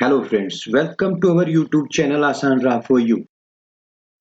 Hello friends, welcome to our YouTube channel Asan Ra for you.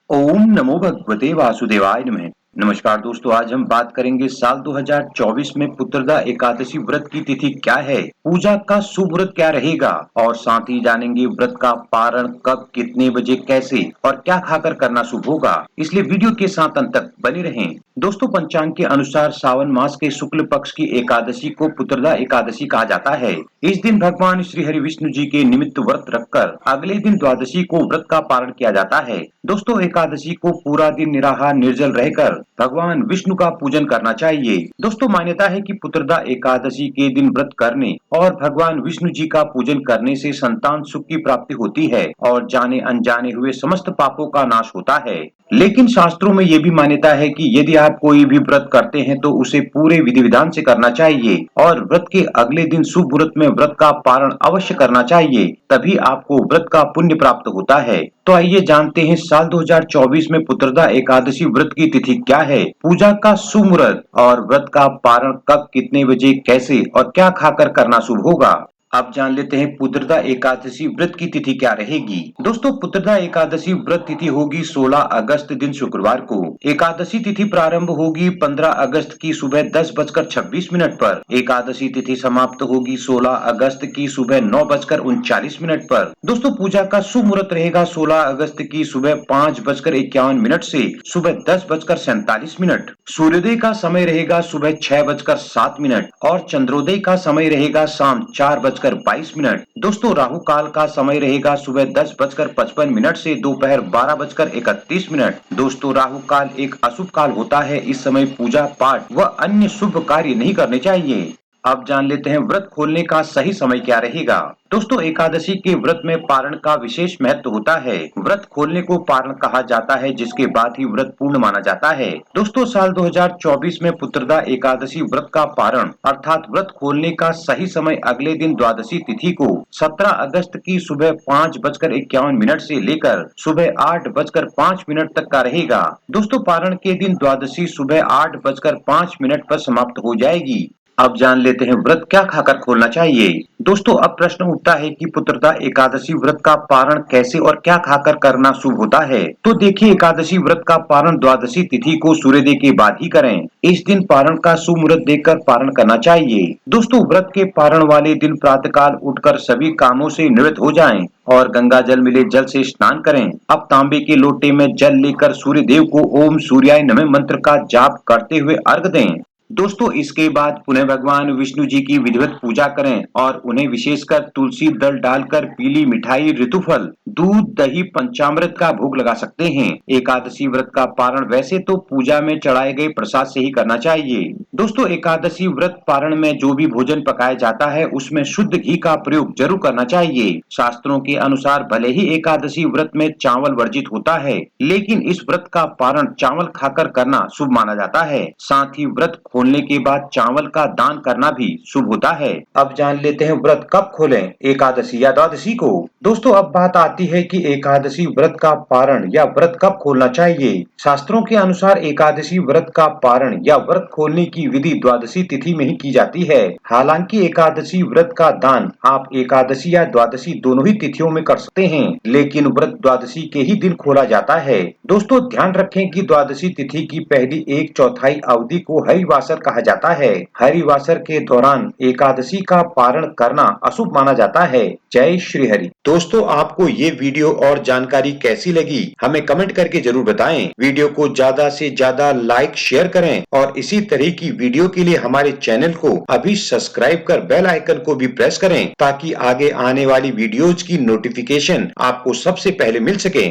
ओम नमो भगवते वासुदेवाय नमः। नमस्कार दोस्तों, आज हम बात करेंगे साल 2024 में पुत्रदा एकादशी व्रत की तिथि क्या है, पूजा का शुभ व्रत क्या रहेगा और साथ ही जानेंगे व्रत का पारण कब, कितने बजे, कैसे और क्या खाकर करना शुभ होगा। इसलिए वीडियो के साथ अंत तक बने रहें। दोस्तों, पंचांग के अनुसार सावन मास के शुक्ल पक्ष की एकादशी को पुत्रदा एकादशी कहा जाता है। इस दिन भगवान श्री हरि विष्णु जी के निमित्त व्रत रखकर अगले दिन द्वादशी को व्रत का पारण किया जाता है। दोस्तों, एकादशी को पूरा दिन निराहार निर्जल रहकर भगवान विष्णु का पूजन करना चाहिए। दोस्तों, मान्यता है कि पुत्रदा एकादशी के दिन व्रत करने और भगवान विष्णु जी का पूजन करने से संतान सुख की प्राप्ति होती है और जाने अनजाने हुए समस्त पापों का नाश होता है। लेकिन शास्त्रों में ये भी मान्यता है कि यदि आप कोई भी व्रत करते हैं तो उसे पूरे विधि विधान से करना चाहिए और व्रत के अगले दिन शुभ मुहूर्त में व्रत का पारण अवश्य करना चाहिए, तभी आपको व्रत का पुण्य प्राप्त होता है। तो आइए जानते हैं साल 2024 में पुत्रदा एकादशी व्रत की तिथि क्या है, पूजा का शुभ मुहूर्त और व्रत का पारण कब, कितने बजे, कैसे और क्या खाकर करना शुभ होगा। अब जान लेते हैं पुत्रदा एकादशी व्रत की तिथि क्या रहेगी। दोस्तों, पुत्रदा एकादशी व्रत तिथि होगी 16 अगस्त दिन शुक्रवार को। एकादशी तिथि प्रारंभ होगी 15 अगस्त की सुबह 10:26 पर। एकादशी तिथि समाप्त होगी 16 अगस्त की सुबह 9:39 पर। दोस्तों, पूजा का शुभ मुहूर्त रहेगा 16 अगस्त की सुबह 5:51 से सुबह 10:47। सूर्योदय का समय रहेगा सुबह 6:07 और चंद्रोदय का समय रहेगा शाम 4:22। दोस्तों, राहु काल का समय रहेगा सुबह 10:55 से दोपहर 12:31। दोस्तों, राहु काल एक अशुभ काल होता है। इस समय पूजा पाठ व अन्य शुभ कार्य नहीं करने चाहिए। अब जान लेते हैं व्रत खोलने का सही समय क्या रहेगा। दोस्तों, एकादशी के व्रत में पारण का विशेष महत्व होता है। व्रत खोलने को पारण कहा जाता है, जिसके बाद ही व्रत पूर्ण माना जाता है। दोस्तों, साल 2024 में पुत्रदा एकादशी व्रत का पारण अर्थात व्रत खोलने का सही समय अगले दिन द्वादशी तिथि को 17 अगस्त की सुबह 5:51 से लेकर सुबह 8:05 तक का रहेगा। दोस्तों, पारण के दिन द्वादशी सुबह 8:05 पर समाप्त हो जाएगी। अब जान लेते हैं व्रत क्या खाकर खोलना चाहिए। दोस्तों, अब प्रश्न उठता है कि पुत्रदा एकादशी व्रत का पारण कैसे और क्या खाकर करना शुभ होता है। तो देखिए, एकादशी व्रत का पारण द्वादशी तिथि को सूर्योदय के बाद ही करें। इस दिन पारण का शुभ मुहूर्त देखकर पारण करना चाहिए। दोस्तों, व्रत के पारण वाले दिन प्रातःकाल उठकर सभी कामों से निवृत्त हो जाएं और गंगा जल मिले जल से स्नान करें। अब तांबे के लोटे में जल लेकर सूर्य देव को ओम सूर्याय नमः मंत्र का जाप करते हुए अर्घ दें। दोस्तों, इसके बाद पुनः भगवान विष्णु जी की विधिवत पूजा करें और उन्हें विशेषकर तुलसी दल डालकर पीली मिठाई, ऋतुफल, दूध, दही, पंचामृत का भोग लगा सकते हैं। एकादशी व्रत का पारण वैसे तो पूजा में चढ़ाए गए प्रसाद से ही करना चाहिए। दोस्तों, एकादशी व्रत पारण में जो भी भोजन पकाया जाता है उसमें शुद्ध घी का प्रयोग जरूर करना चाहिए। शास्त्रों के अनुसार भले ही एकादशी व्रत में चावल वर्जित होता है, लेकिन इस व्रत का पारण चावल खाकर करना शुभ माना जाता है। साथ ही व्रत खोलने के बाद चावल का दान करना भी शुभ होता है। अब जान लेते हैं व्रत कब खोलें, एकादशी या द्वादशी को। दोस्तों, अब बात आती है कि एकादशी व्रत का पारण या व्रत कब खोलना चाहिए। शास्त्रों के अनुसार एकादशी व्रत का पारण या व्रत खोलने की विधि द्वादशी तिथि में ही की जाती है। हालांकि एकादशी व्रत का दान आप एकादशी या द्वादशी दोनों ही तिथियों में कर सकते हैं, लेकिन व्रत द्वादशी के ही दिन खोला जाता है। दोस्तों, ध्यान रखें कि द्वादशी तिथि की पहली 1/4 अवधि को हरिवासर कहा जाता है। हरिवासर के दौरान एकादशी का पारण करना अशुभ माना जाता है। जय श्री हरि। दोस्तों, आपको ये वीडियो और जानकारी कैसी लगी हमें कमेंट करके जरूर बताएं। वीडियो को ज्यादा से ज्यादा लाइक शेयर करें और इसी तरह की वीडियो के लिए हमारे चैनल को अभी सब्सक्राइब कर बेल आइकन को भी प्रेस करें ताकि आगे आने वाली वीडियोज की नोटिफिकेशन आपको सबसे पहले मिल सके।